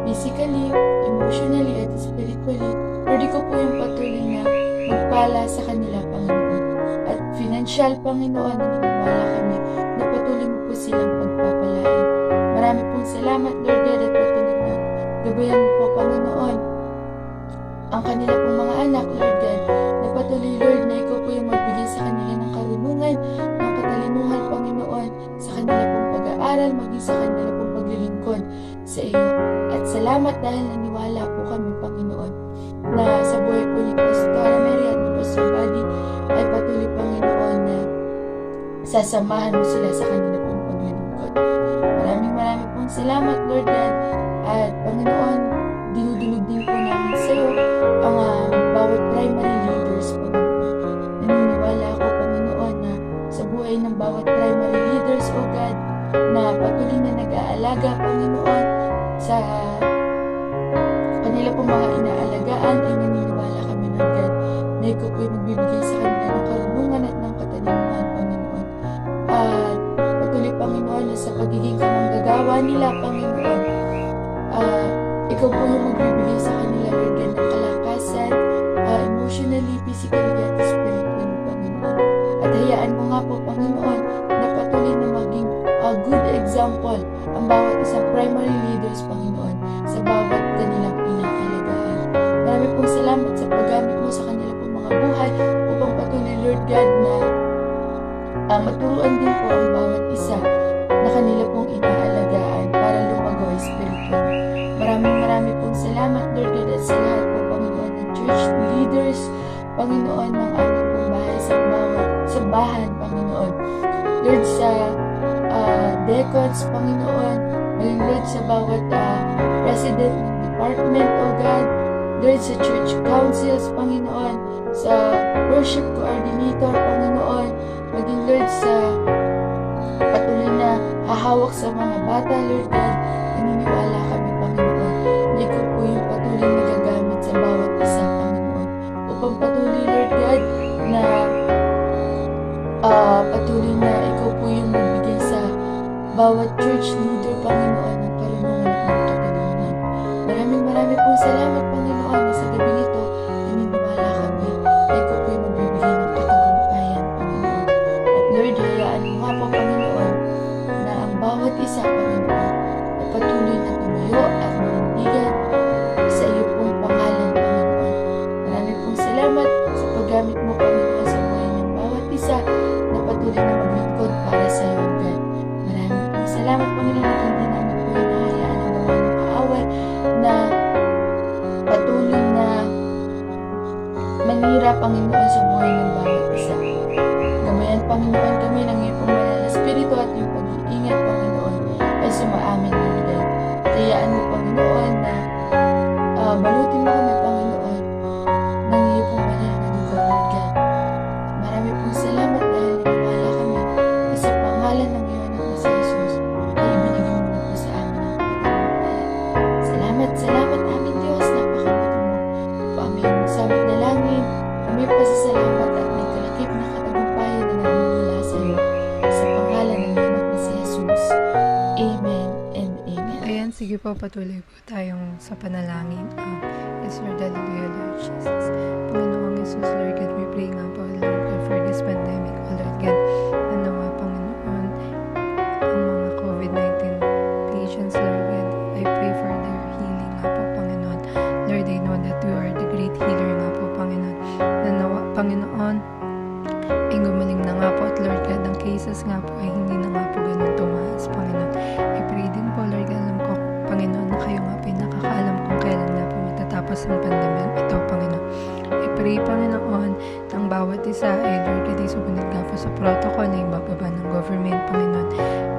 physically, emotionally, at spiritually, Lord, ikaw po yung patuloy na magpala sa kanila, Panginoon. At financial, Panginoon, naniniwala kami na patuloy mo po silang pagpapalain. Marami pong salamat, Lord God, at patuloy na gabayan mo po, Panginoon, ang kanila pong mga anak, Lord God, na patuloy, Lord, na ikaw po yung magbigay sa kanila ng karunungan, ng katalinuhan, Panginoon, sa kanila pong pag-aaral, maging sa kanila pong paglilingkod sa iyo. At salamat dahil naniwala po kami, Panginoon, na sa buhay po ni Pastora Mary at ni Pastor Buddy ay patuloy, Panginoon, na sasamahan mo sila sa kanila pong paglilingkod. Maraming pong salamat, Lord God, at Panginoon, dinudulog din po namin sa iyo ang bawat primary leaders, Panginoon. Naniniwala ako, Panginoon, na sa buhay ng bawat primary leaders, O God, na patuloy na nag-aalaga, Panginoon, sa kanila pong mga inaalagaan, ay naniniwala kami, Lord God, na ikaw po yung magbibigay sa kanila ng karunungan at ng katalinuhan, Panginoon. At patuloy, Panginoon, na sa pagiging kamanggagawa nila, Panginoon, ikaw Ikaw po yung magbibigay sa kanila, Lord God, ng kalakasan, emotionally, physically, at spiritually, Panginoon. At hayaan mo nga po, Panginoon, na patuloy na maging good example ang bawat isang primary leaders, Panginoon, sa bawat kanilang inaalagaan. Marami pong salamat sa paggamit mo sa kanila pong mga buhay upang patuloy, Lord God, na maturuan din po ang bawat isa na kanila pong inaalagaan para lumago spiritual. Marami pong salamat, Lord God, at sa lahat po, Panginoon, ng church leaders, Panginoon, ng aming pong bahay sa bawat sambahan, Panginoon. Lord, sa deacons, Panginoon, maging Lord sa bawat president ng department, O God, Lord, sa church councils, Panginoon, sa worship coordinator, Panginoon, maging Lord sa patuloy na hahawak sa mga bata, Lord God, naniniwala kami, Panginoon, hindi ko po yung patuloy na gagamit sa bawat isa, Panginoon, upang patuloy, Lord God, na patuloy na ikaw po yung magbigay sa bawat church leader, Panginoon, ng karunungan at ng katalungan. Marami pong salamat, Panginoon, na sa gabi nito, naniniwala kami na ikaw po yung magbibigay ng katagumpayan, Panginoon. At Lord, hayaan mo nga po, Panginoon, na ang bawat isa, Panginoon, ay patuloy na tumayo at manindigan sa iyo pong pangalan, Panginoon. Marami pong salamat sa paggamit mo, Panginoon, sa buhay ng bawat isa na patuloy na maglingkod para sa iyo, God. Marami pong salamat, Panginoon, at hindi namin po hinahayaan ang gawa ng kaaway na patuloy na manira, Panginoon, sa buhay ng bawat isa. Gamayan, Panginoon, kami ng iyong pong banal na Espiritu at iyong pag-iingat, Panginoon, ay sumaamin, Lord God. At hayaan mo, Panginoon, na balutin mo kami, Panginoon, ng iyong pong banal na dugo, Lord God. At marami pong salamat dahil naniwala kami na sa pangalan ng iyong anak na si Jesus ay ibinigay mo na po sa amin ang katagumpayan. Salamat, aming Diyos, napakabuti mo. Po aming samot na langin, aming pasasalamat at may kalakip na katagumpayan na nagmumula sa iyo. Sa pangalan ng iyong anak na si Jesus. Amen and amen. Ayan, sige po, patuloy po tayong sa panalangin. Yes, Lord, hallelujah, Lord Jesus. Panginoong Jesus, Lord God, we pray nga po, Lord God, for this pandemic, oh Lord God, na nawa, Panginoon, ang mga COVID-19 patients, Lord God, I pray for their healing nga po, Panginoon. Lord, I know that you are the great healer nga po, Panginoon. Na nawa, Panginoon, ay gumaling na nga po at Lord God, ang cases nga po ay hindi na nga po ganun tumaas, Panginoon. I pray din po, Lord God, alam ko, Panginoon, na kayo nga po ay nakakaalam kung kailan nga po matatapos ang pandemya ito, Panginoon. I pray, Panginoon, ng bawat isa ay Lord God, ay sumunod nga po sa protocol na ibababa ng government, Panginoon.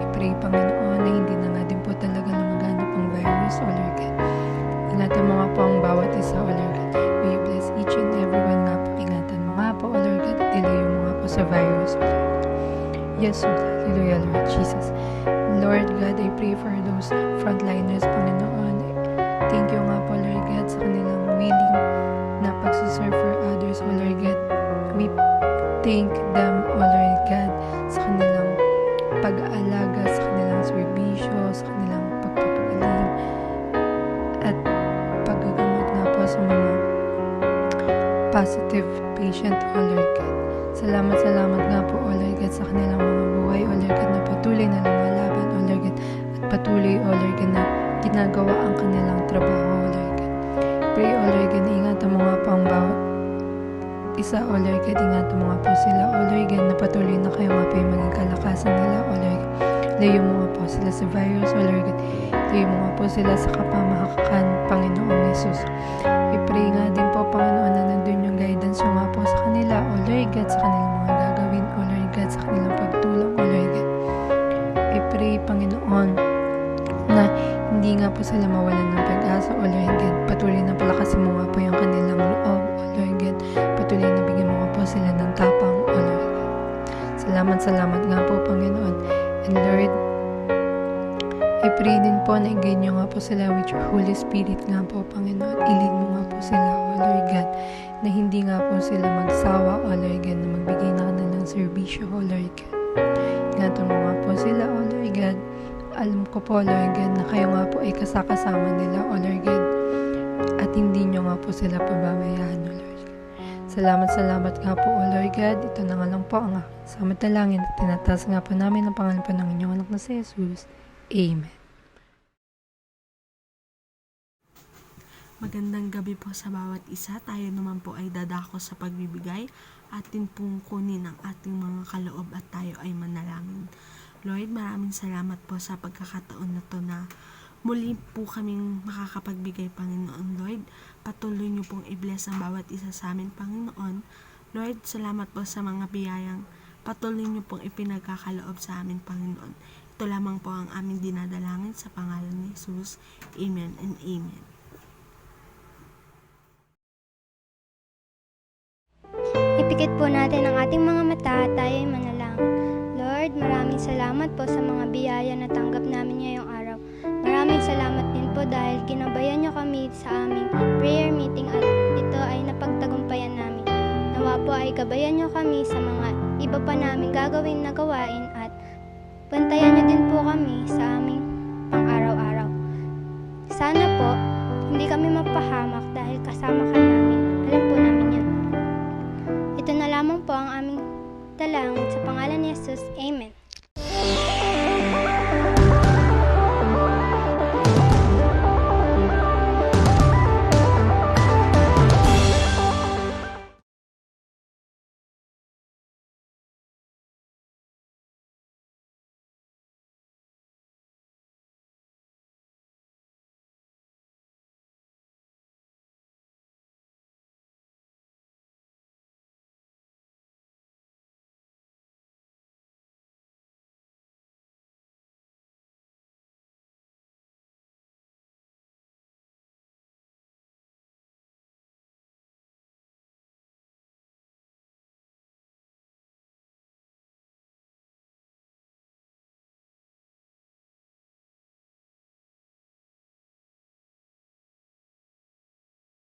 I pray, Panginoon, na hindi na nga din po talaga lumaganap ang virus, O Lord God. Ingatan mo nga po ang bawat isa, O Lord God. May you bless each and everyone nga po. Ingatan mo nga po, O Lord God, at ilayo mo nga po sa virus, O Lord God. Yes, Lord. Hallelujah, Lord Jesus. Lord God, I pray for those frontliners, Panginoon. Thank you nga po, Lord God, sa kanilang willing na pagsuserve for others, O Lord God. We thank them, O Lord God, sa kanilang pag-aalaga, sa kanilang serbisyo, sa kanilang pagpapagaling, at paggagamot nga po sa mga positive patient, O Lord God. Salamat nga po, O Lord God, sa kanilang mga buhay, O Lord God, na patuloy na lumalaban, O Lord God, at patuloy, O Lord God, na ginagawa ang kanilang trabaho, O Lord God. Pray, O Lord God, ingatan mo nga po ang bawat isa, O Lord God, ingatan mo nga po sila, O Lord God, na patuloy na kayo nga po yung maging kalakasan nila, O Lord God. Layo mo nga po sila sa virus, O Lord God. Layo mo nga po sila sa kapamahakan, Panginoong Jesus. I pray nga din po, Panginoon, na nandun yung guidance nyo nga po sa kanila, O Lord God, sa kanilang mga gagawin, O Lord God, sa kanilang pagtulong, O Lord God. I pray, Panginoon, na hindi nga po sila mawalan ng pag-asa, O Lord God. Patuloy na palakasin mo nga po yung kanilang loob, O Lord God. Patuloy na bigyan mo nga po sila ng tapang, O Lord God. Salamat nga po, Panginoon. And Lord, I pray din po na i-guide nyo nga po sila with your Holy Spirit nga po, Panginoon. I-lead mo nga po sila, O Lord God, na hindi nga po sila magsawa, O Lord God, na magbigay na kanilang serbisyo, O Lord God. Ingatan mo nga po sila, O Lord God, alam ko po, Lord God, na kayo nga po ay kasakasama nila, O Lord God. At hindi nyo nga po sila pababayaan, O Lord God. Salamat nga po, O Lord God. Ito na nga lang po ang samantalangin at tinataas nga po namin ang pangalan po ng inyong anak na si Jesus. Amen. Magandang gabi po sa bawat isa. Tayo naman po ay dadako sa pagbibigay. Atin pong kunin ang ating mga kaloob at tayo ay manalangin. Lord, maraming salamat po sa pagkakataon na to na muli po kaming makakapagbigay, Panginoon. Lord, patuloy niyo pong i-bless ang bawat isa sa amin, Panginoon. Lord, salamat po sa mga biyayang patuloy niyo pong ipinagkakaloob sa amin, Panginoon. Ito lamang po ang aming dinadalangin sa pangalan ni Jesus. Amen and amen. Ipikit po natin ang ating mga mata at tayo ay manalangin. Lord, maraming salamat po sa mga biyaya na tanggap namin ngayong araw. Maraming salamat din po dahil ginabayan niyo kami sa aming prayer meeting at ito ay napagtagumpayan namin. Nawa po ay gabayan niyo kami sa mga iba pa namin gagawin na gawain at bantayan niyo din po kami sa aming pang-araw-araw. Sana po, hindi kami mapahamak dahil kasama